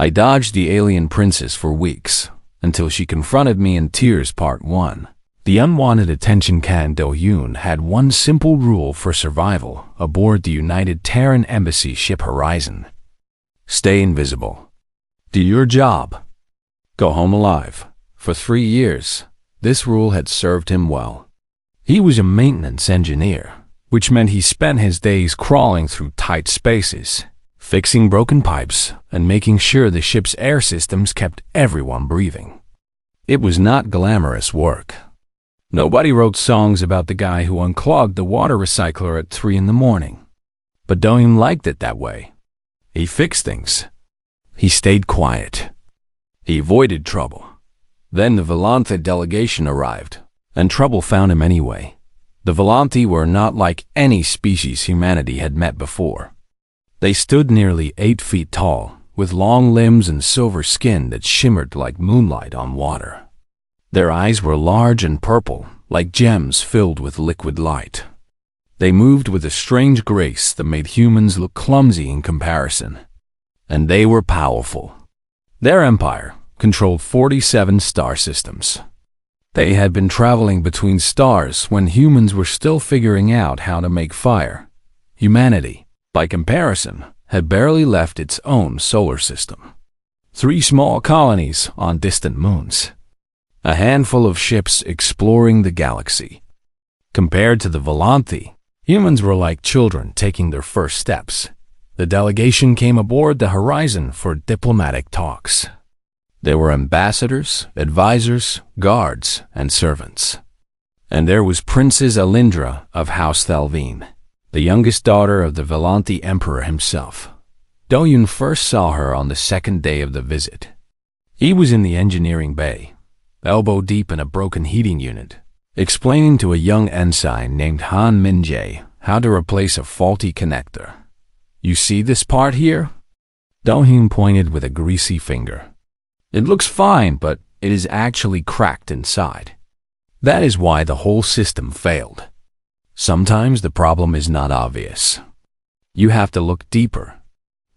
I dodged the alien princess for weeks, until she confronted me in tears. Part 1. The unwanted attention Kan Do-yoon had one simple rule for survival aboard the United Terran Embassy ship Horizon. Stay invisible. Do your job. Go home alive. For 3 years, this rule had served him well. He was a maintenance engineer, which meant he spent his days crawling through tight spaces, fixing broken pipes, and making sure the ship's air systems kept everyone breathing. It was not glamorous work. Nobody wrote songs about the guy who unclogged the water recycler at 3 in the morning. But Do-yoon liked it that way. He fixed things. He stayed quiet. He avoided trouble. Then the Volanthe delegation arrived, and trouble found him anyway. The Volanthe were not like any species humanity had met before. They stood nearly 8 feet tall, with long limbs and silver skin that shimmered like moonlight on water. Their eyes were large and purple, like gems filled with liquid light. They moved with a strange grace that made humans look clumsy in comparison. And they were powerful. Their empire controlled 47 star systems. They had been traveling between stars when humans were still figuring out how to make fire. Humanity, by comparison, had barely left its own solar system. 3 small colonies on distant moons. A handful of ships exploring the galaxy. Compared to the Volanthe, humans were like children taking their first steps. The delegation came aboard the Horizon for diplomatic talks. There were ambassadors, advisors, guards, and servants. And there was Princess Alindra of House Thalvine, the youngest daughter of the Volanthe Emperor himself. Do-yoon first saw her on the 2nd day of the visit. He was in the engineering bay, elbow deep in a broken heating unit, explaining to a young ensign named Han Min-jae how to replace a faulty connector. You see this part here? Do-yoon pointed with a greasy finger. It looks fine, but it is actually cracked inside. That is why the whole system failed. Sometimes the problem is not obvious. You have to look deeper.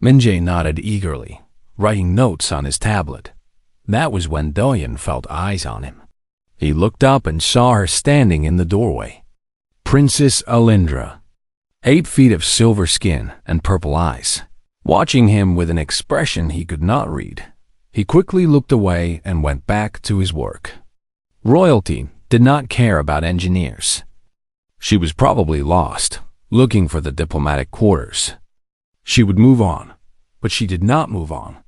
Min-jae nodded eagerly, writing notes on his tablet. That was when Do-yoon felt eyes on him. He looked up and saw her standing in the doorway. Princess Alindra, 8 feet of silver skin and purple eyes, watching him with an expression he could not read. He quickly looked away and went back to his work. Royalty did not care about engineers. She was probably lost, looking for the diplomatic quarters. She would move on, but she did not move on.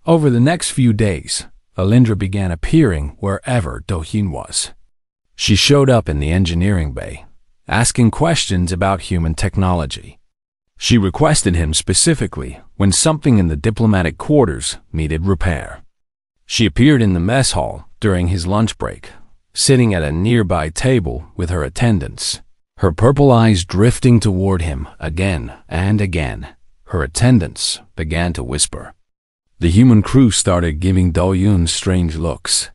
Over the next few days, Alindra began appearing wherever Do-yoon was. She showed up in the engineering bay, asking questions about human technology. She requested him specifically when something in the diplomatic quarters needed repair. She appeared in the mess hall during his lunch break, sitting at a nearby table with her attendants, her purple eyes drifting toward him again and again. Her attendants began to whisper. The human crew started giving Do-yoon strange looks.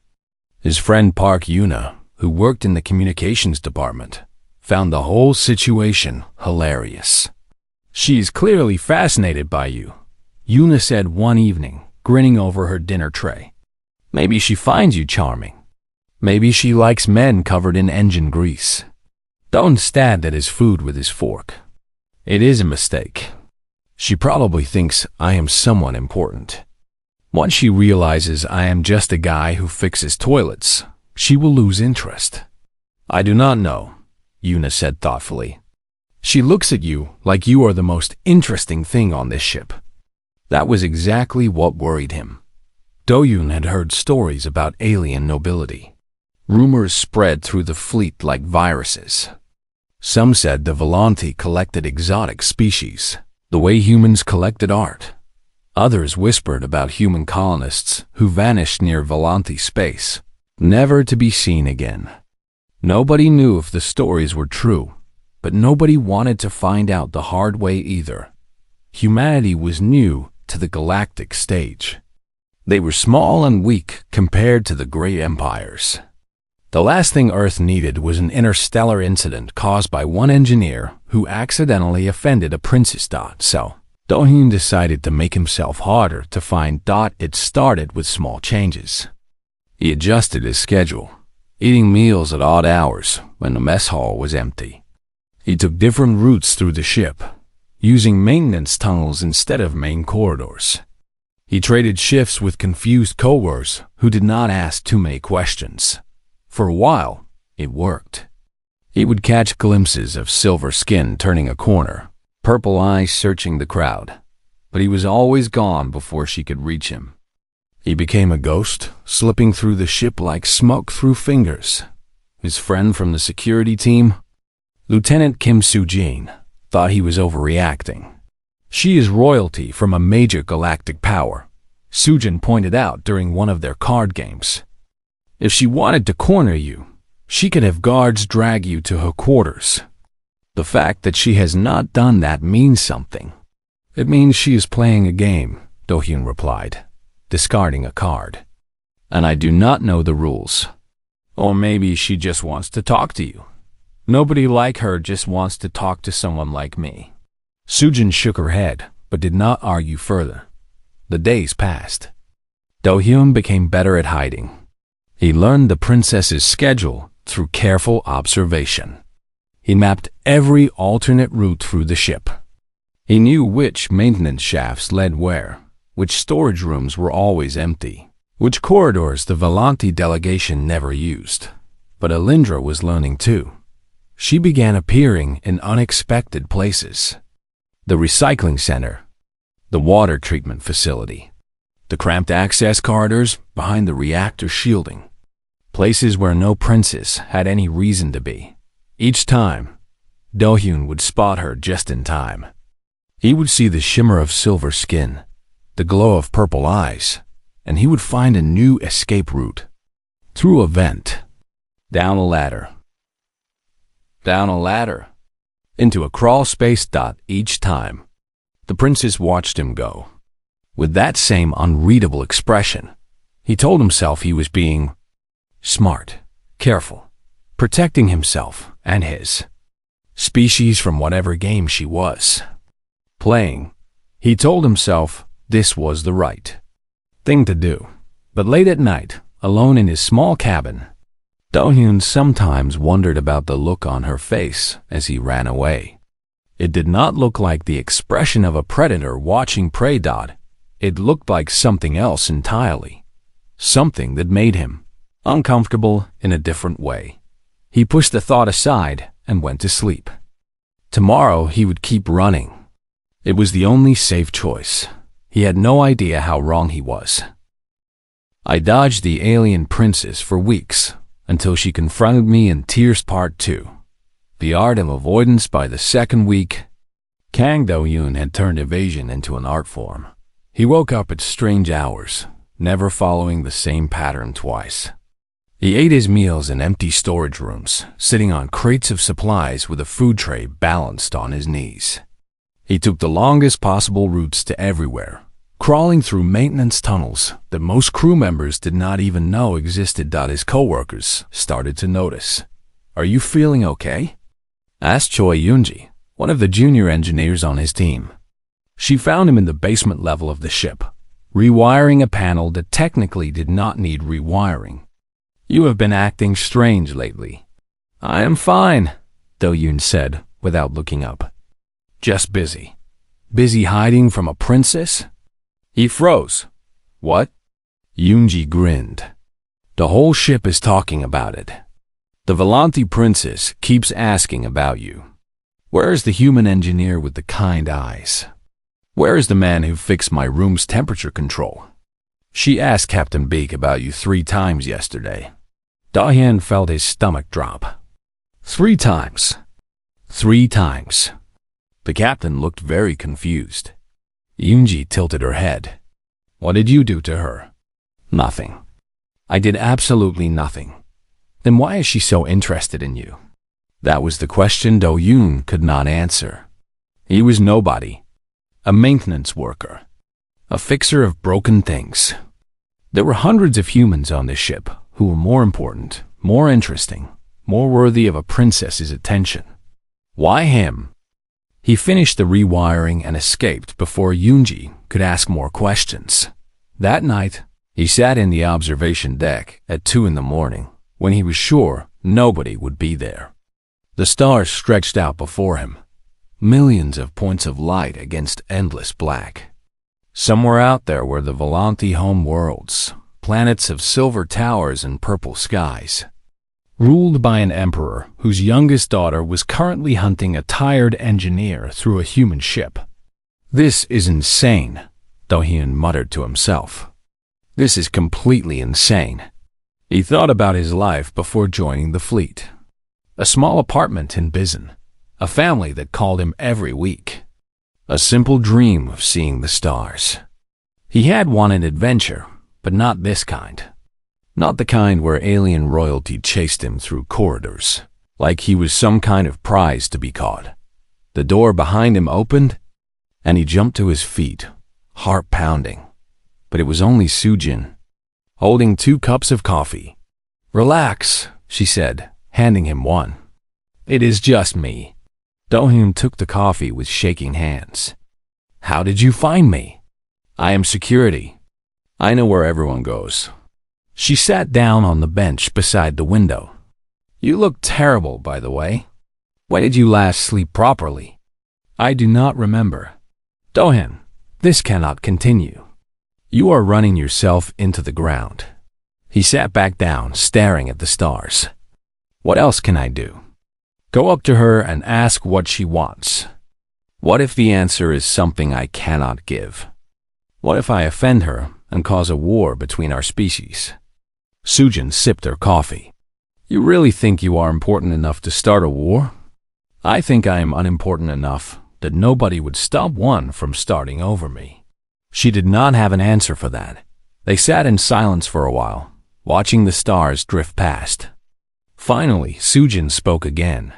His friend Park Yuna, who worked in the communications department, found the whole situation hilarious. She is clearly fascinated by you, Yuna said one evening, grinning over her dinner tray. Maybe she finds you charming. Maybe she likes men covered in engine grease. Do-yoon stabbed at his food with his fork. It is a mistake. She probably thinks I am someone important. Once she realizes I am just a guy who fixes toilets, she will lose interest. I do not know, Yuna said thoughtfully. She looks at you like you are the most interesting thing on this ship. That was exactly what worried him. Do-yoon had heard stories about alien nobility. Rumors spread through the fleet like viruses. Some said the Volanthe collected exotic species, the way humans collected art. Others whispered about human colonists who vanished near Volanthe space, never to be seen again. Nobody knew if the stories were true, but nobody wanted to find out the hard way either. Humanity was new to the galactic stage. They were small and weak compared to the great empires. The last thing Earth needed was an interstellar incident caused by one engineer who accidentally offended a princess. So, Do-hyun decided to make himself harder to find. It started with small changes. He adjusted his schedule, eating meals at odd hours when the mess hall was empty. He took different routes through the ship, using maintenance tunnels instead of main corridors. He traded shifts with confused coworkers who did not ask too many questions. For a while, it worked. He would catch glimpses of Silver Skin turning a corner, Purple Eyes searching the crowd, but he was always gone before she could reach him. He became a ghost, slipping through the ship like smoke through fingers. His friend from the security team, Lieutenant Kim Soo-jin, thought he was overreacting. She is royalty from a major galactic power, Soo-jin pointed out during one of their card games. If she wanted to corner you, she could have guards drag you to her quarters. The fact that she has not done that means something. It means she is playing a game, Do-hyun replied, discarding a card. And I do not know the rules. Or maybe she just wants to talk to you. Nobody like her just wants to talk to someone like me. Soo-jin shook her head, but did not argue further. The days passed. Do-hyun became better at hiding. He learned the princess's schedule through careful observation. He mapped every alternate route through the ship. He knew which maintenance shafts led where, which storage rooms were always empty, which corridors the Volanti delegation never used. But Alindra was learning too. She began appearing in unexpected places. The recycling center, the water treatment facility, the cramped access corridors behind the reactor shielding, places where no princess had any reason to be. Each time, Do-hyun would spot her just in time. He would see the shimmer of silver skin, the glow of purple eyes, and he would find a new escape route. Through a vent, down a ladder, into a crawl space. Each time, the princess watched him go. With that same unreadable expression, he told himself he was being smart, careful, protecting himself and his species from whatever game she was playing. He told himself this was the right thing to do. But late at night, alone in his small cabin, Do-hyun sometimes wondered about the look on her face as he ran away. It did not look like the expression of a predator watching prey. It looked like something else entirely, something that made him uncomfortable in a different way. He pushed the thought aside and went to sleep. Tomorrow he would keep running. It was the only safe choice. He had no idea how wrong he was. I dodged the alien princess for weeks, until she confronted me in Tears Part 2. The art of avoidance. By the second week, Kang Do-hyun had turned evasion into an art form. He woke up at strange hours, never following the same pattern twice. He ate his meals in empty storage rooms, sitting on crates of supplies with a food tray balanced on his knees. He took the longest possible routes to everywhere, crawling through maintenance tunnels that most crew members did not even know existed. His coworkers started to notice. "Are you feeling okay?" asked Choi Yoonji, one of the junior engineers on his team. She found him in the basement level of the ship, rewiring a panel that technically did not need rewiring. "You have been acting strange lately." "I am fine," Do-hyun said without looking up. "Just busy. Busy hiding from a princess?" He froze. "What?" Yoonji grinned. "The whole ship is talking about it. The Volanti princess keeps asking about you. Where is the human engineer with the kind eyes? Where is the man who fixed my room's temperature control? She asked Captain Beak about you 3 times yesterday." Do-hyun felt his stomach drop. 3 times. 3 times. The captain looked very confused. Yoonji tilted her head. "What did you do to her?" "Nothing. I did absolutely nothing." "Then why is she so interested in you?" That was the question Do-hyun could not answer. He was nobody. A maintenance worker. A fixer of broken things. There were hundreds of humans on this ship who were more important, more interesting, more worthy of a princess's attention. Why him? He finished the rewiring and escaped before Yoonji could ask more questions. That night, he sat in the observation deck at 2 in the morning when he was sure nobody would be there. The stars stretched out before him, millions of points of light against endless black. Somewhere out there were the Volanti home worlds, planets of silver towers and purple skies, ruled by an emperor whose youngest daughter was currently hunting a tired engineer through a human ship. "This is insane," Do-hyun muttered to himself. "This is completely insane." He thought about his life before joining the fleet. A small apartment in Bizen, a family that called him every week, a simple dream of seeing the stars. He had wanted adventure, but not this kind. Not the kind where alien royalty chased him through corridors, like he was some kind of prize to be caught. The door behind him opened, and he jumped to his feet, heart pounding. But it was only Soojin, holding 2 cups of coffee. "Relax," she said, handing him one. "It is just me." Do-hyun took the coffee with shaking hands. "How did you find me?" "I am security. I know where everyone goes." She sat down on the bench beside the window. "You look terrible, by the way. When did you last sleep properly?" "I do not remember." "Do-hyun, this cannot continue. You are running yourself into the ground." He sat back down, staring at the stars. "What else can I do? Go up to her and ask what she wants. What if the answer is something I cannot give? What if I offend her and cause a war between our species?" Soojin sipped her coffee. "You really think you are important enough to start a war?" "I think I am unimportant enough that nobody would stop one from starting over me." She did not have an answer for that. They sat in silence for a while, watching the stars drift past. Finally, Soojin spoke again.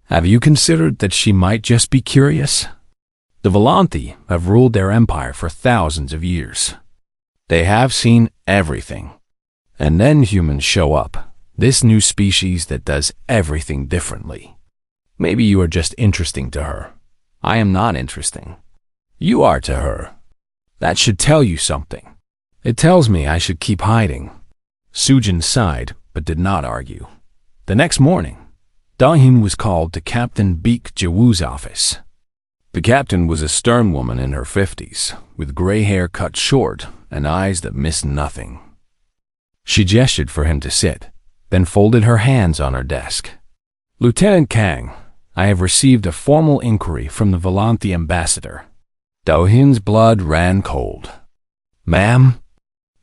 "Have you considered that she might just be curious? The Volanti have ruled their empire for thousands of years. They have seen everything. And then humans show up, this new species that does everything differently. Maybe you are just interesting to her. I am not interesting. You are to her. That should tell you something." "It tells me I should keep hiding." Soojin sighed, but did not argue. The next morning, Do-hyun was called to Captain Baek Jae-woo's office. The captain was a stern woman in her 50s, with gray hair cut short and eyes that missed nothing. She gestured for him to sit, then folded her hands on her desk. "Lieutenant Kang, I have received a formal inquiry from the Volanti ambassador." Do-hyun's blood ran cold. "Ma'am?"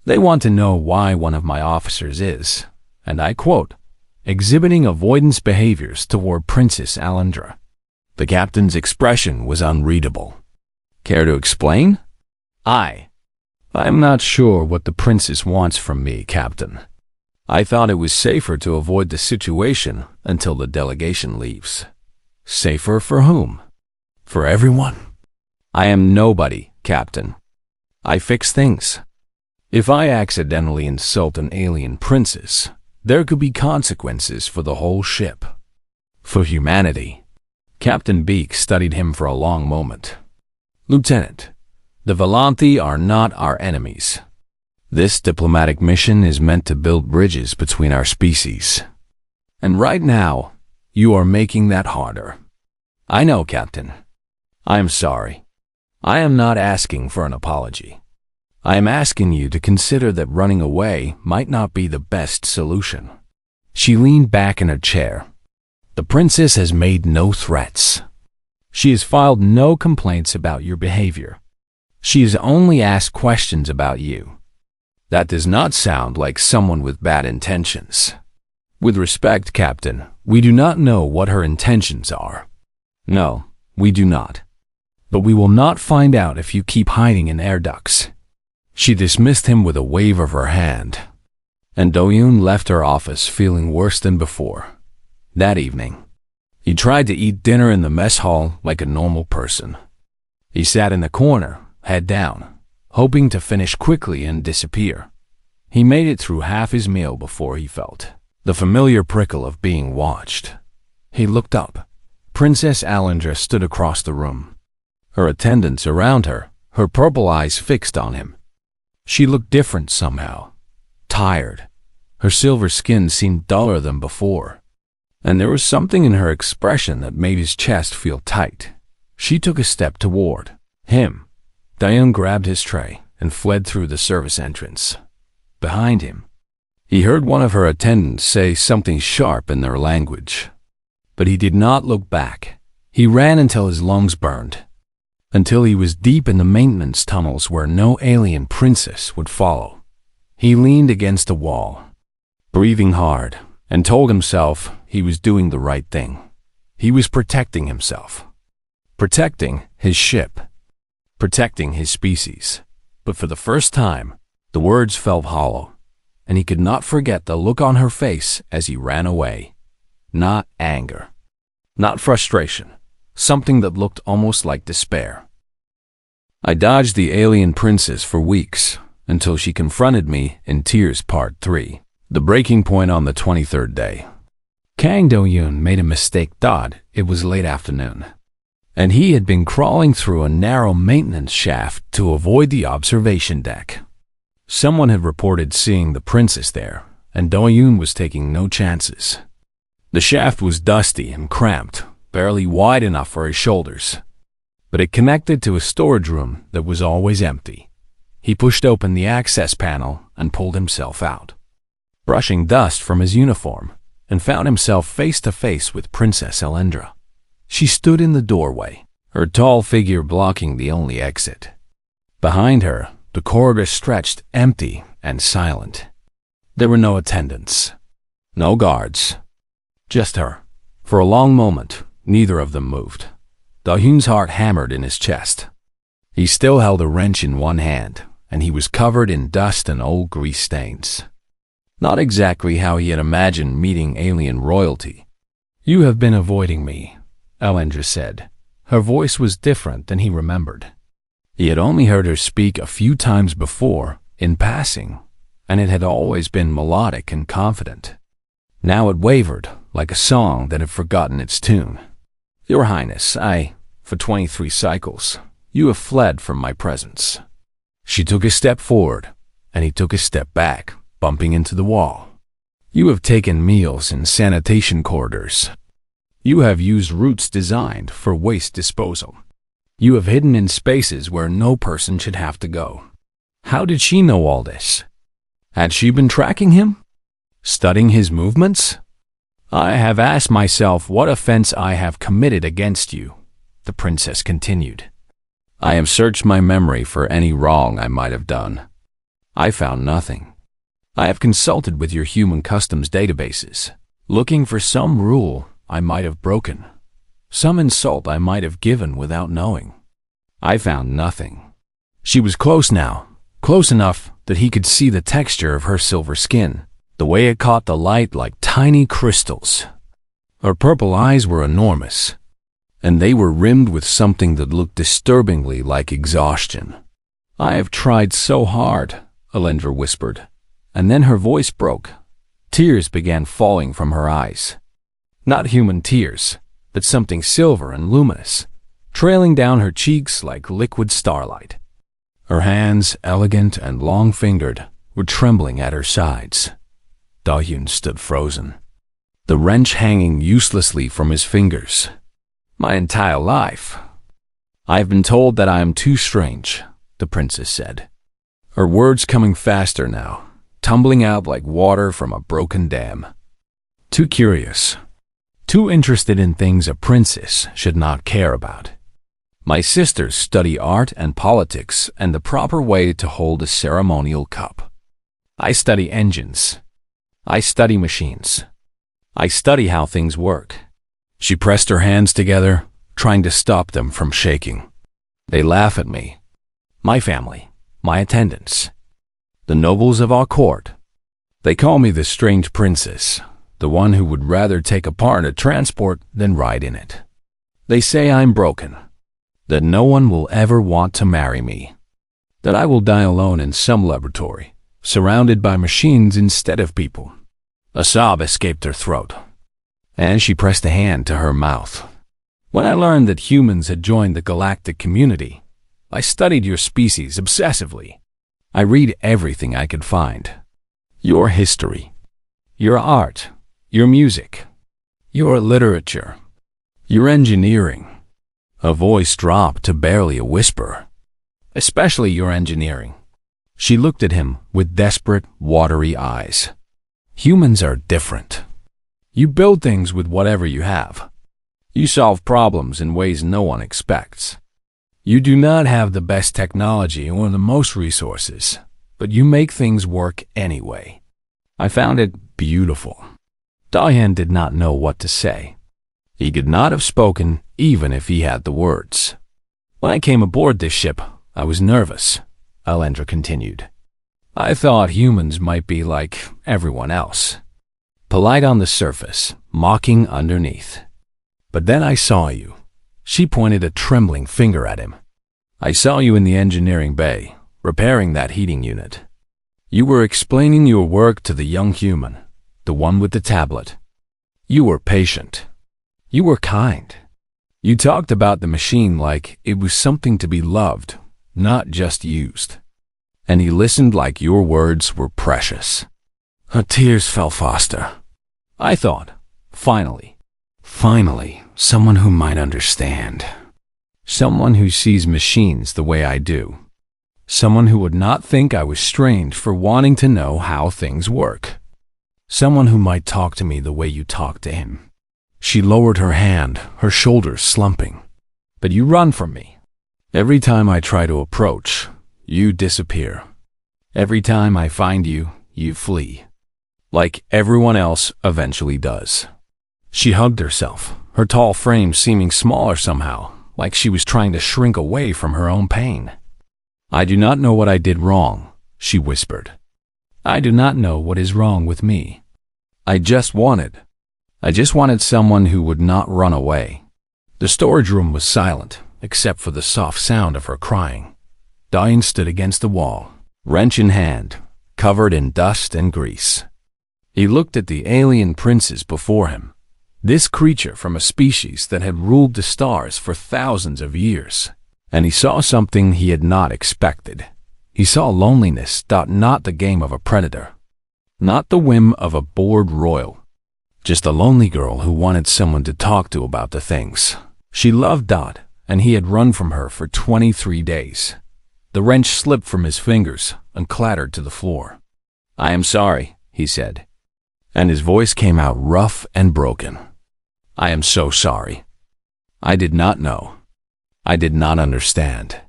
"They want to know why one of my officers is, and I quote, exhibiting avoidance behaviors toward Princess Alundra." The captain's expression was unreadable. "Care to explain?" I'm not sure what the princess wants from me, Captain. I thought it was safer to avoid the situation until the delegation leaves." "Safer for whom?" "For everyone." "I am nobody, Captain. I fix things. If I accidentally insult an alien princess, there could be consequences for the whole ship. For humanity." Captain Baek studied him for a long moment. "Lieutenant, the Volanti are not our enemies. This diplomatic mission is meant to build bridges between our species. And right now, you are making that harder." "I know, Captain. I am sorry. I am not asking for an apology. I am asking you to consider that running away might not be the best solution." She leaned back in her chair. "The princess has made no threats. She has filed no complaints about your behavior. She has only asked questions about you. That does not sound like someone with bad intentions. With respect, Captain, we do not know what her intentions are." "No, we do not. But we will not find out if you keep hiding in air ducts." She dismissed him with a wave of her hand, and Do-hyun left her office feeling worse than before. That evening, he tried to eat dinner in the mess hall like a normal person. He sat in the corner, head down, hoping to finish quickly and disappear. He made it through half his meal before he felt the familiar prickle of being watched. He looked up, Princess Alindra stood across the room, her attendants around her, her purple eyes fixed on him. She looked different somehow, tired. Her silver skin seemed duller than before, and there was something in her expression that made his chest feel tight. She took a step toward him. Diane grabbed his tray and fled through the service entrance. Behind him, he heard one of her attendants say something sharp in their language, but he did not look back. He ran until his lungs burned, until he was deep in the maintenance tunnels where no alien princess would follow. He leaned against a wall, breathing hard, and told himself he was doing the right thing. He was protecting himself, protecting his ship, protecting his species. But for the first time, the words felt hollow, and he could not forget the look on her face as he ran away. Not anger, not frustration, something that looked almost like despair. I dodged the alien princess for weeks, until she confronted me in Tears Part 3, the breaking point on the 23rd day. Kang Do-yoon made a mistake. It was late afternoon, and he had been crawling through a narrow maintenance shaft to avoid the observation deck. Someone had reported seeing the princess there, and Do-yoon was taking no chances. The shaft was dusty and cramped, barely wide enough for his shoulders, but it connected to a storage room that was always empty. He pushed open the access panel and pulled himself out, brushing dust from his uniform, and found himself face to face with Princess Alindra. She stood in the doorway, her tall figure blocking the only exit. Behind her, the corridor stretched empty and silent. There were no attendants, no guards, just her. For a long moment, neither of them moved. Do-yoon's heart hammered in his chest. He still held a wrench in one hand, and he was covered in dust and old grease stains. Not exactly how he had imagined meeting alien royalty. "You have been avoiding me," Alindra said. Her voice was different than he remembered. He had only heard her speak a few times before, in passing, and it had always been melodic and confident. Now it wavered, like a song that had forgotten its tune. "Your Highness, for 23 cycles, you have fled from my presence." She took a step forward, and he took a step back, bumping into the wall. "You have taken meals in sanitation corridors. You have used routes designed for waste disposal. You have hidden in spaces where no person should have to go." How did she know all this? Had she been tracking him? Studying his movements? "I have asked myself what offense I have committed against you," the princess continued. "I have searched my memory for any wrong I might have done. I found nothing. I have consulted with your human customs databases, looking for some rule I might have broken, some insult I might have given without knowing. I found nothing." She was close now, close enough that he could see the texture of her silver skin, the way it caught the light like tiny crystals. Her purple eyes were enormous, and they were rimmed with something that looked disturbingly like exhaustion. "I have tried so hard," Alindra whispered, and then her voice broke. Tears began falling from her eyes. Not human tears, but something silver and luminous, trailing down her cheeks like liquid starlight. Her hands, elegant and long-fingered, were trembling at her sides. Do-yoon stood frozen, the wrench hanging uselessly from his fingers. "My entire life, I have been told that I am too strange," the princess said, her words coming faster now, tumbling out like water from a broken dam. "Too curious, too interested in things a princess should not care about. My sisters study art and politics and the proper way to hold a ceremonial cup. I study engines. I study machines. I study how things work." She pressed her hands together, trying to stop them from shaking. "They laugh at me. My family, my attendants, the nobles of our court. They call me the strange princess, the one who would rather take apart a transport than ride in it. They say I'm broken, that no one will ever want to marry me, that I will die alone in some laboratory, surrounded by machines instead of people." A sob escaped her throat, and she pressed a hand to her mouth. When I learned that humans had joined the galactic community, I studied your species obsessively. I read everything I could find. Your history, your art, your music, your literature, your engineering. A voice dropped to barely a whisper. Especially your engineering. She looked at him with desperate, watery eyes. Humans are different. You build things with whatever you have. You solve problems in ways no one expects. You do not have the best technology or the most resources, but you make things work anyway. I found it beautiful. Dayan did not know what to say. He could not have spoken even if he had the words. When I came aboard this ship, I was nervous, Alendra continued. I thought humans might be like everyone else. Polite on the surface, mocking underneath. But then I saw you. She pointed a trembling finger at him. I saw you in the engineering bay, repairing that heating unit. You were explaining your work to the young human, the one with the tablet. You were patient. You were kind. You talked about the machine like it was something to be loved, not just used. And he listened like your words were precious. Her tears fell faster. I thought, finally, someone who might understand. Someone who sees machines the way I do. Someone who would not think I was strange for wanting to know how things work. Someone who might talk to me the way you talk to him. She lowered her hand, her shoulders slumping. But you run from me. Every time I try to approach, you disappear. Every time I find you, you flee. Like everyone else eventually does. She hugged herself, her tall frame seeming smaller somehow, like she was trying to shrink away from her own pain. I do not know what I did wrong, she whispered. I do not know what is wrong with me. I just wanted someone who would not run away. The storage room was silent, except for the soft sound of her crying. Dayan stood against the wall, wrench in hand, covered in dust and grease. He looked at the alien princes before him, this creature from a species that had ruled the stars for thousands of years, and he saw something he had not expected. He saw loneliness, not the game of a predator, not the whim of a bored royal, just a lonely girl who wanted someone to talk to about the things. She loved Dot, and he had run from her for 23 days. The wrench slipped from his fingers and clattered to the floor. I am sorry, he said, and his voice came out rough and broken. I am so sorry. I did not know. I did not understand.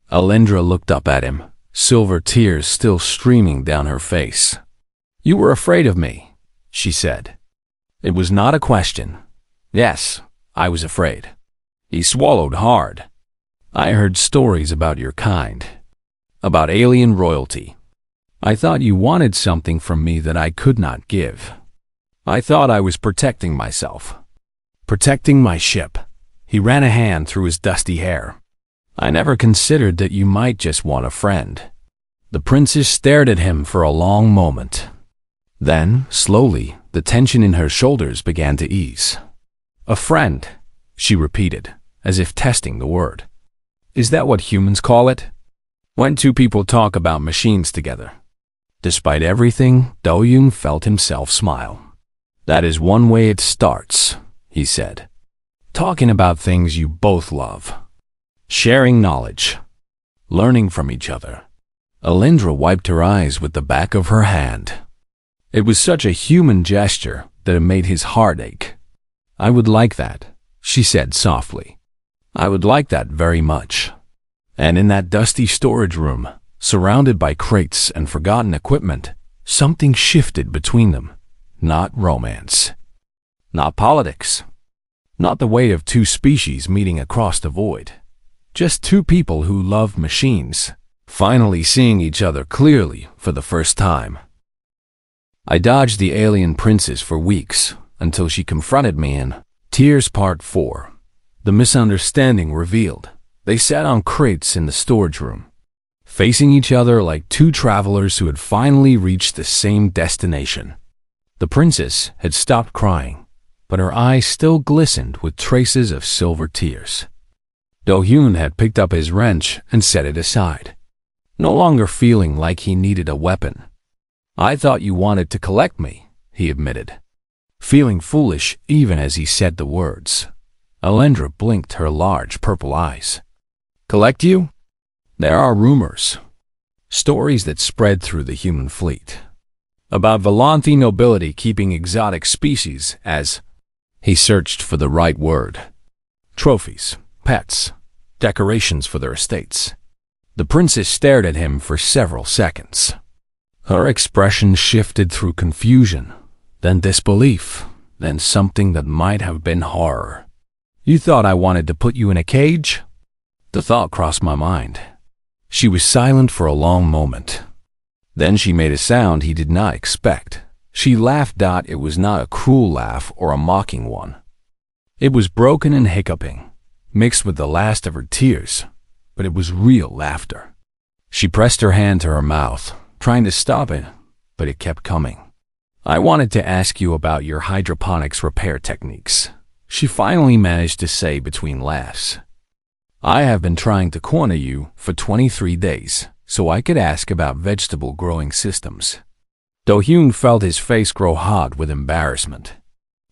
Alendra looked up at him, silver tears still streaming down her face. You were afraid of me, she said. It was not a question. Yes, I was afraid. He swallowed hard. I heard stories about your kind, about alien royalty. I thought you wanted something from me that I could not give. I thought I was protecting myself, protecting my ship. He ran a hand through his dusty hair. I never considered that you might just want a friend. The princess stared at him for a long moment. Then, slowly, the tension in her shoulders began to ease. A friend, she repeated, as if testing the word. Is that what humans call it? When two people talk about machines together. Despite everything, Do-yoon felt himself smile. That is one way it starts, he said. Talking about things you both love. Sharing knowledge. Learning from each other. Alendra wiped her eyes with the back of her hand. It was such a human gesture that it made his heart ache. I would like that, she said softly. I would like that very much. And in that dusty storage room, surrounded by crates and forgotten equipment, something shifted between them. Not romance. Not politics. Not the weight of two species meeting across the void. Just two people who loved machines, finally seeing each other clearly for the first time. I dodged the alien princess for weeks until she confronted me in Tears Part 4. The misunderstanding revealed. They sat on crates in the storage room, facing each other like two travelers who had finally reached the same destination. The princess had stopped crying, but her eyes still glistened with traces of silver tears. Do-hyun had picked up his wrench and set it aside, no longer feeling like he needed a weapon. "I thought you wanted to collect me," he admitted, feeling foolish even as he said the words. Alindra blinked her large purple eyes. "Collect you?" "There are rumors, stories that spread through the human fleet, about Volanthi nobility keeping exotic species as," he searched for the right word, "trophies, pets, decorations for their estates." The princess stared at him for several seconds. Her expression shifted through confusion, then disbelief, then something that might have been horror. "You thought I wanted to put you in a cage?" The thought crossed my mind. She was silent for a long moment. Then she made a sound he did not expect. She laughed. It was not a cruel laugh or a mocking one. It was broken and hiccuping, mixed with the last of her tears, but it was real laughter. She pressed her hand to her mouth, trying to stop it, but it kept coming. "I wanted to ask you about your hydroponics repair techniques," she finally managed to say between laughs. "I have been trying to corner you for 23 days, so I could ask about vegetable growing systems." Do-hyun felt his face grow hot with embarrassment.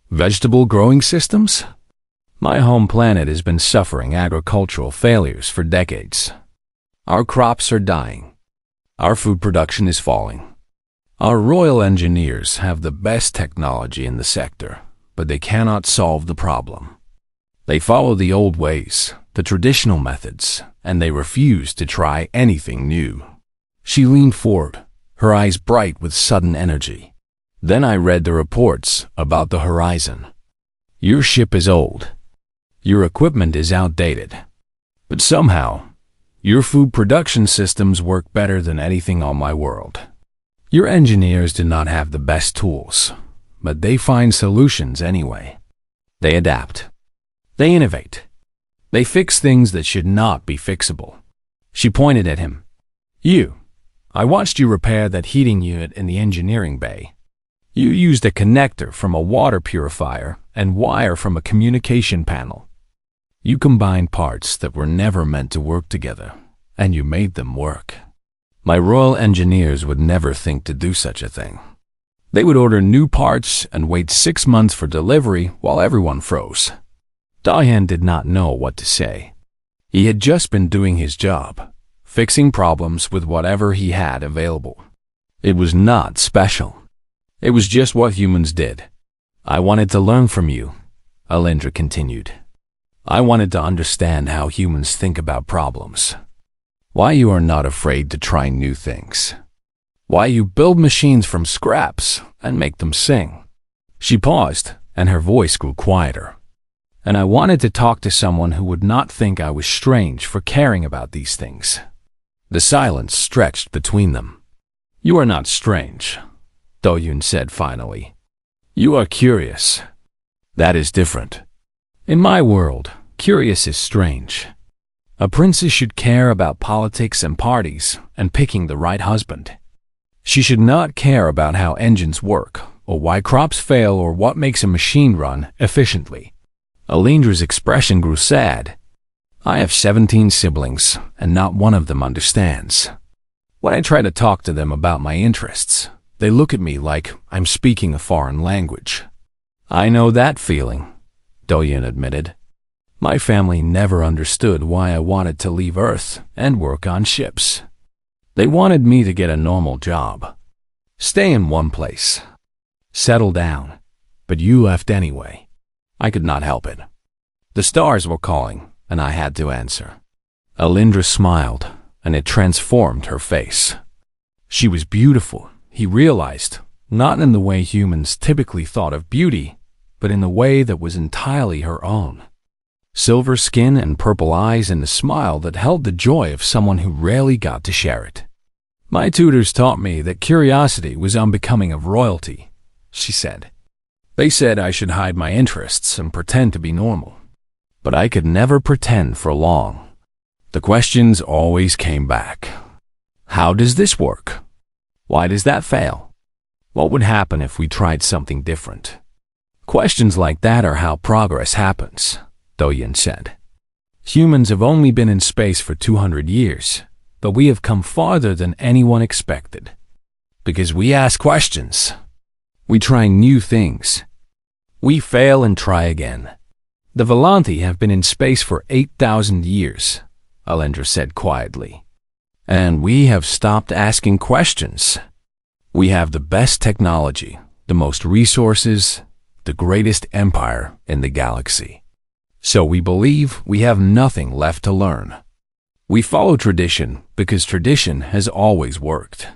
"Vegetable growing systems? My home planet has been suffering agricultural failures for decades. Our crops are dying. Our food production is falling. Our royal engineers have the best technology in the sector, but they cannot solve the problem. They follow the old ways, the traditional methods, and they refuse to try anything new." She leaned forward, her eyes bright with sudden energy. "Then I read the reports about the horizon. Your ship is old. Your equipment is outdated. But somehow, your food production systems work better than anything on my world. Your engineers do not have the best tools, but they find solutions anyway. They adapt. They innovate. They fix things that should not be fixable." She pointed at him. I watched you repair that heating unit in the engineering bay. You used a connector from a water purifier and wire from a communication panel. You combined parts that were never meant to work together, and you made them work. My royal engineers would never think to do such a thing. They would order new parts and wait 6 months for delivery while everyone froze. Do-hyun did not know what to say. He had just been doing his job, fixing problems with whatever he had available. It was not special. It was just what humans did. "I wanted to learn from you," Alindra continued. "I wanted to understand how humans think about problems. Why you are not afraid to try new things. Why you build machines from scraps and make them sing." She paused, and her voice grew quieter. "And I wanted to talk to someone who would not think I was strange for caring about these things." The silence stretched between them. "You are not strange," Do-hyun said finally. "You are curious. That is different. In my world, curious is strange. A princess should care about politics and parties and picking the right husband. She should not care about how engines work, or why crops fail, or what makes a machine run efficiently." Alindra's expression grew sad. "I have 17 siblings, and not one of them understands. When I try to talk to them about my interests, they look at me like I'm speaking a foreign language." "I know that feeling," Do-hyun admitted. "My family never understood why I wanted to leave Earth and work on ships. They wanted me to get a normal job, stay in one place, settle down, but you left anyway. I could not help it. The stars were calling, and I had to answer." Alindra smiled, and it transformed her face. She was beautiful, he realized, not in the way humans typically thought of beauty, but in the way that was entirely her own. Silver skin and purple eyes and a smile that held the joy of someone who rarely got to share it. "My tutors taught me that curiosity was unbecoming of royalty," she said. "They said I should hide my interests and pretend to be normal. But I could never pretend for long. The questions always came back. How does this work? Why does that fail? What would happen if we tried something different? Questions like that are how progress happens, Do-Yun said. Humans have only been in space for 200 years, but we have come farther than anyone expected. Because we ask questions. We try new things. We fail and try again. The Volanti have been in space for 8,000 years, Alindra said quietly. And we have stopped asking questions. We have the best technology, the most resources, the greatest empire in the galaxy. So we believe we have nothing left to learn. We follow tradition because tradition has always worked.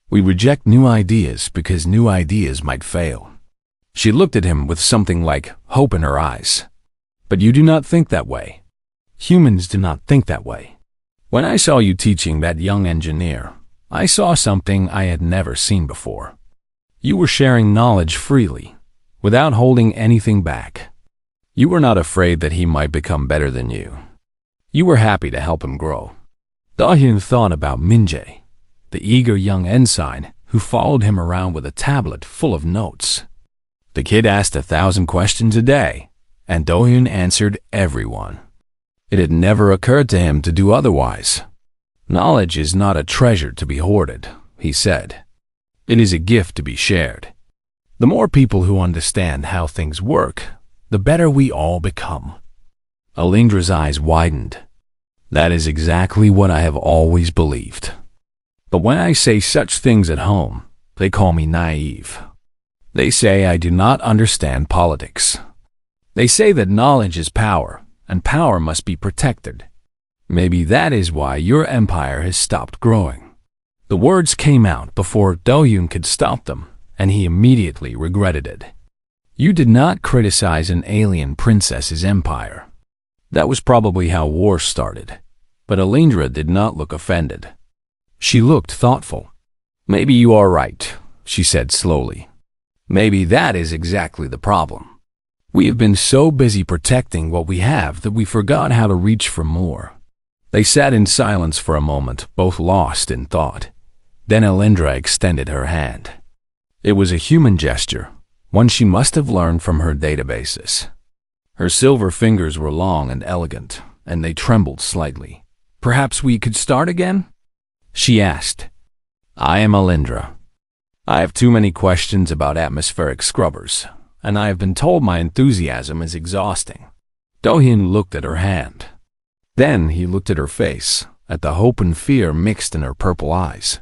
We reject new ideas because new ideas might fail. She looked at him with something like hope in her eyes. But you do not think that way. Humans do not think that way. When I saw you teaching that young engineer, I saw something I had never seen before. You were sharing knowledge freely, without holding anything back. You were not afraid that he might become better than you. You were happy to help him grow. Do-Hyun thought about Min-jae, the eager young ensign who followed him around with a tablet full of notes. The kid asked 1,000 questions a day, and Do-Hyun answered every one. It had never occurred to him to do otherwise. Knowledge is not a treasure to be hoarded, he said. It is a gift to be shared. The more people who understand how things work, the better we all become. Alindra's eyes widened. That is exactly what I have always believed. But when I say such things at home, they call me naive. They say I do not understand politics. They say that knowledge is power, and power must be protected. Maybe that is why your empire has stopped growing. The words came out before Do-Hyun could stop them, and he immediately regretted it. You did not criticize an alien princess's empire. That was probably how war started. But Alindra did not look offended. She looked thoughtful. Maybe you are right, she said slowly. Maybe that is exactly the problem. We have been so busy protecting what we have that we forgot how to reach for more. They sat in silence for a moment, both lost in thought. Then Alindra extended her hand. It was a human gesture, one she must have learned from her databases. Her silver fingers were long and elegant, and they trembled slightly. Perhaps we could start again? She asked. I am Alindra. I have too many questions about atmospheric scrubbers, and I have been told my enthusiasm is exhausting. Do-Hyun looked at her hand. Then he looked at her face, at the hope and fear mixed in her purple eyes.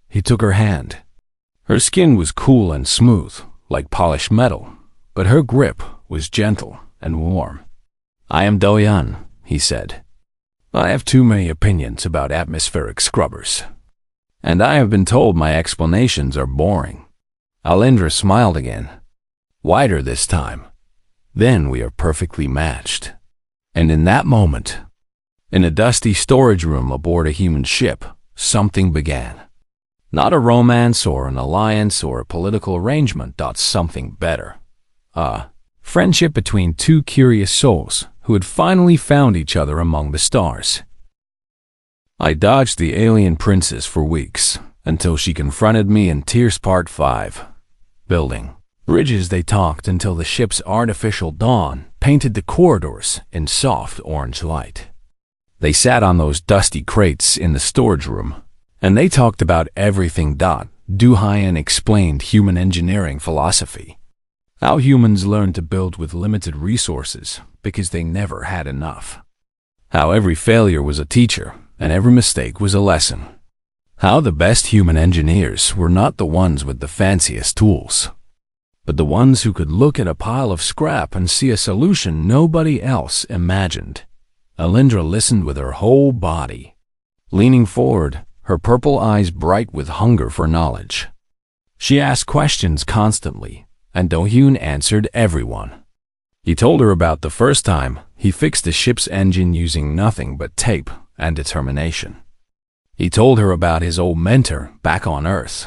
He took her hand. Her skin was cool and smooth, like polished metal, but her grip was gentle and warm. I am Do-Hyun, he said. I have too many opinions about atmospheric scrubbers, and I have been told my explanations are boring. Alindra smiled again, wider this time. Then we are perfectly matched. And in that moment, in a dusty storage room aboard a human ship, something began. Not a romance or an alliance or a political arrangement, something better. Friendship between two curious souls who had finally found each other among the stars. I dodged the alien princess for weeks, until she confronted me in Tears Part 5. Building bridges, they talked until the ship's artificial dawn painted the corridors in soft orange light. They sat on those dusty crates in the storage room, and they talked about everything. Do-Hyun explained human engineering philosophy. How humans learned to build with limited resources because they never had enough. How every failure was a teacher and every mistake was a lesson. How the best human engineers were not the ones with the fanciest tools, but the ones who could look at a pile of scrap and see a solution nobody else imagined. Alindra listened with her whole body. Leaning forward, her purple eyes bright with hunger for knowledge. She asked questions constantly, and Do-Hyun answered everyone. He told her about the first time he fixed the ship's engine using nothing but tape and determination. He told her about his old mentor back on Earth,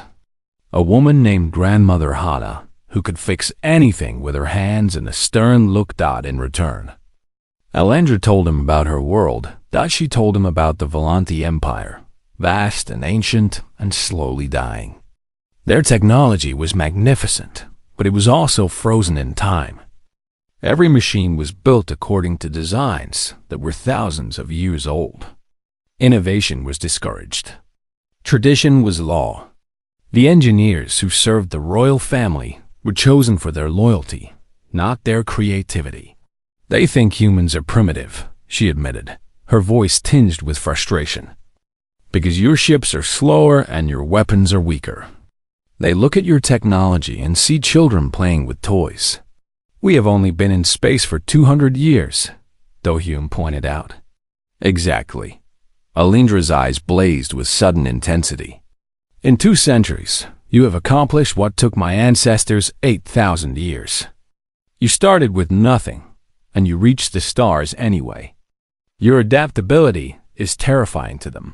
a woman named Grandmother Hana, who could fix anything with her hands and a stern look. In return, Alindra told him about her world. She told him about the Volanti Empire, vast and ancient and slowly dying. Their technology was magnificent, but it was also frozen in time. Every machine was built according to designs that were thousands of years old. Innovation was discouraged. Tradition was law. The engineers who served the royal family were chosen for their loyalty, not their creativity. They think humans are primitive, she admitted, her voice tinged with frustration. Because your ships are slower and your weapons are weaker. They look at your technology and see children playing with toys. We have only been in space for 200 years, Do-hyun pointed out. Exactly. Alindra's eyes blazed with sudden intensity. In 2 centuries, you have accomplished what took my ancestors 8,000 years. You started with nothing, and you reached the stars anyway. Your adaptability is terrifying to them.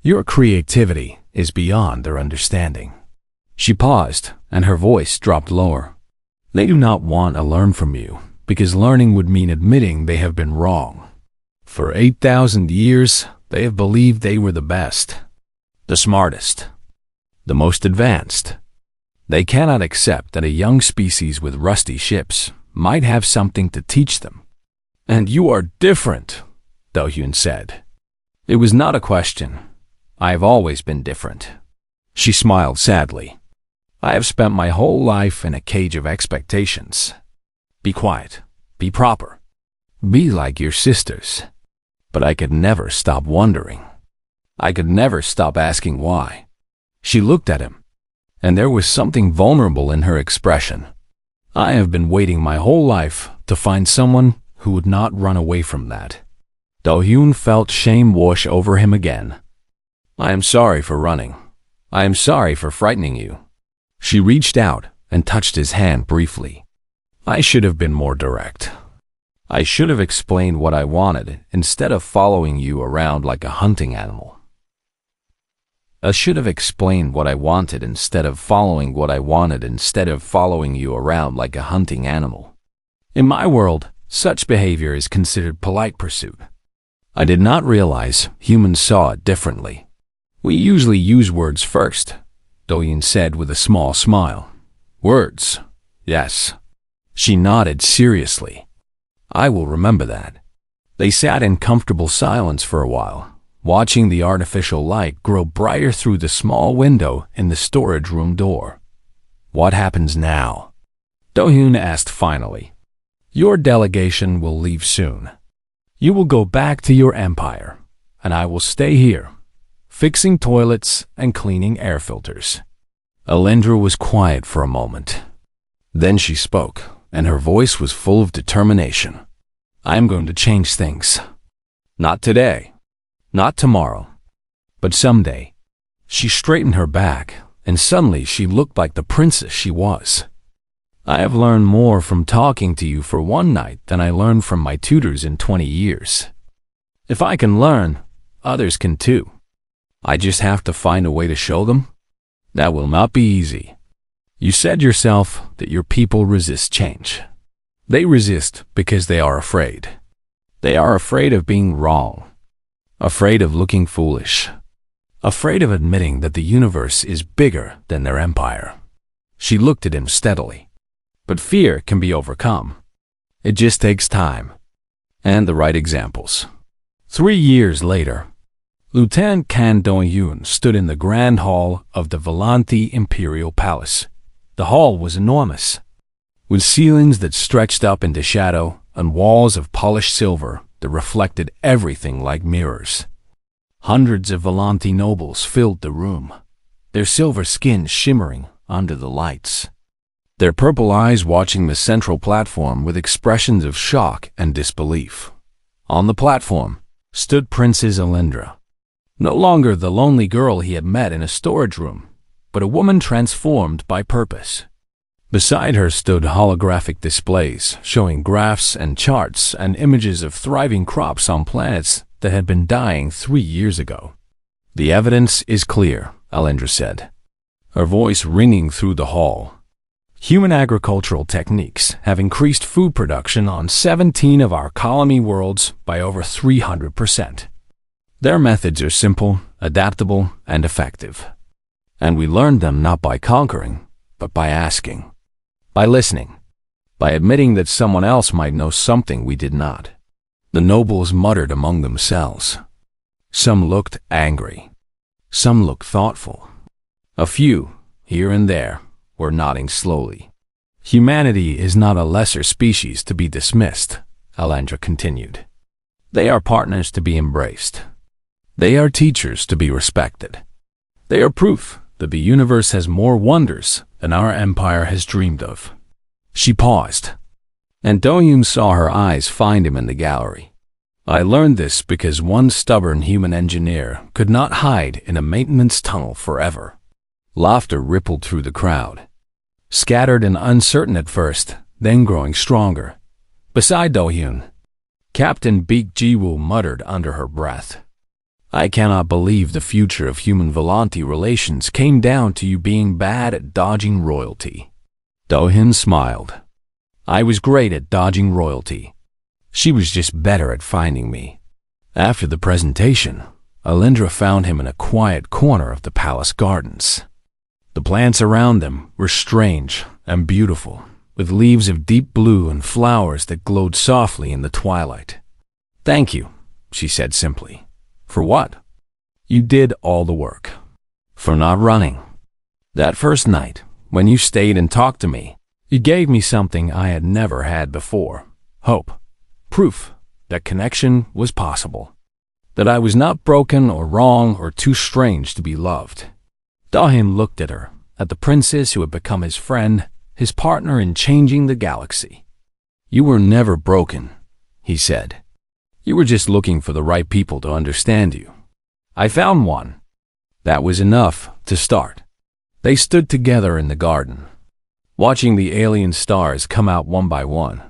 Your creativity is beyond their understanding. She paused, and her voice dropped lower. They do not want to learn from you, because learning would mean admitting they have been wrong. For 8,000 years, they have believed they were the best, the smartest, the most advanced. They cannot accept that a young species with rusty ships might have something to teach them. And you are different, Do-hyun said. It was not a question. I have always been different. She smiled sadly. I have spent my whole life in a cage of expectations. Be quiet. Be proper. Be like your sisters. But I could never stop wondering. I could never stop asking why. She looked at him, and there was something vulnerable in her expression. I have been waiting my whole life to find someone who would not run away from that. Do-hyun felt shame wash over him again. I am sorry for running. I am sorry for frightening you. She reached out and touched his hand briefly. I should have been more direct. I should have explained what I wanted instead of following you around like a hunting animal. I should have explained what I wanted instead of following what I wanted instead of following you around like a hunting animal. In my world, such behavior is considered polite pursuit. I did not realize humans saw it differently. We usually use words first, Do-hyun said with a small smile. Words, yes. She nodded seriously. I will remember that. They sat in comfortable silence for a while, watching the artificial light grow brighter through the small window in the storage room door. What happens now? Do-hyun asked finally. Your delegation will leave soon. You will go back to your empire, and I will stay here, fixing toilets and cleaning air filters. Alindra was quiet for a moment. Then she spoke, and her voice was full of determination. I am going to change things. Not today, not tomorrow, but someday. She straightened her back, and suddenly she looked like the princess she was. I have learned more from talking to you for one night than I learned from my tutors in 20 years. If I can learn, others can too. I just have to find a way to show them. That will not be easy. You said yourself that your people resist change. They resist because they are afraid. They are afraid of being wrong, afraid of looking foolish, afraid of admitting that the universe is bigger than their empire. She looked at him steadily. But fear can be overcome. It just takes time and the right examples. 3 years later, Lieutenant Kan Do-hyun stood in the grand hall of the Volanthi Imperial Palace. The hall was enormous, with ceilings that stretched up into shadow and walls of polished silver that reflected everything like mirrors. Hundreds of Volanthi nobles filled the room, their silver skins shimmering under the lights, their purple eyes watching the central platform with expressions of shock and disbelief. On the platform stood Princess Alindra, no longer the lonely girl he had met in a storage room, but a woman transformed by purpose. Beside her stood holographic displays showing graphs and charts and images of thriving crops on planets that had been dying 3 years ago. The evidence is clear, Alindra said, her voice ringing through the hall. Human agricultural techniques have increased food production on 17 of our colony worlds by over 300%. Their methods are simple, adaptable, and effective. And we learned them not by conquering, but by asking. By listening. By admitting that someone else might know something we did not. The nobles muttered among themselves. Some looked angry. Some looked thoughtful. A few, here and there, were nodding slowly. Humanity is not a lesser species to be dismissed, Alendra continued. They are partners to be embraced. They are teachers to be respected. They are proof that the universe has more wonders than our empire has dreamed of. She paused, and Do-Hyun saw her eyes find him in the gallery. I learned this because one stubborn human engineer could not hide in a maintenance tunnel forever. Laughter rippled through the crowd. Scattered and uncertain at first, then growing stronger. Beside Do-Hyun, Captain Baek Ji-woo muttered under her breath. I cannot believe the future of human-Volante relations came down to you being bad at dodging royalty. Do-Hyun smiled. I was great at dodging royalty. She was just better at finding me. After the presentation, Alendra found him in a quiet corner of the palace gardens. The plants around them were strange and beautiful, with leaves of deep blue and flowers that glowed softly in the twilight. Thank you, she said simply. For what? You did all the work. For not running. That first night, when you stayed and talked to me, you gave me something I had never had before. Hope. Proof that connection was possible. That I was not broken or wrong or too strange to be loved. Do-Hyun looked at her, at the princess who had become his friend, his partner in changing the galaxy. You were never broken, he said. You were just looking for the right people to understand you. I found one. That was enough to start. They stood together in the garden, watching the alien stars come out one by one.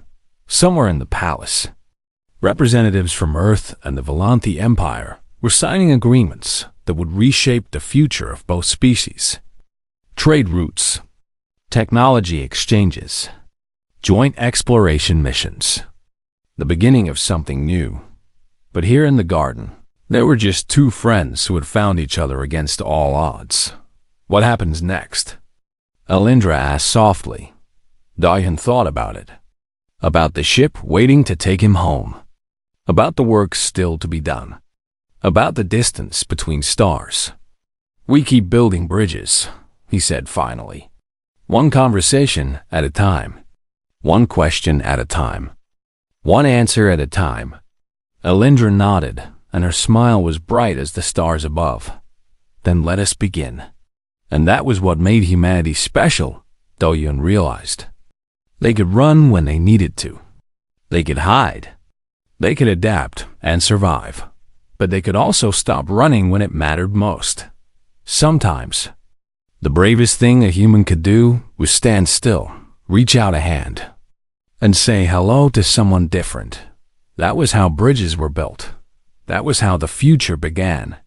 Somewhere in the palace, representatives from Earth and the Volante Empire were signing agreements that would reshape the future of both species. Trade routes, technology exchanges, joint exploration missions. The beginning of something new. But here in the garden, there were just two friends who had found each other against all odds. What happens next? Alendra asked softly. Do-Hyun thought about it. About the ship waiting to take him home. About the work still to be done. About the distance between stars. We keep building bridges, he said finally. One conversation at a time. One question at a time. One answer at a time. Alendra nodded, and her smile was bright as the stars above. Then let us begin. And that was what made humanity special, Do-Hyun realized. They could run when they needed to. They could hide. They could adapt and survive. But they could also stop running when it mattered most. Sometimes, the bravest thing a human could do was stand still, reach out a hand, and say hello to someone different. That was how bridges were built. That was how the future began.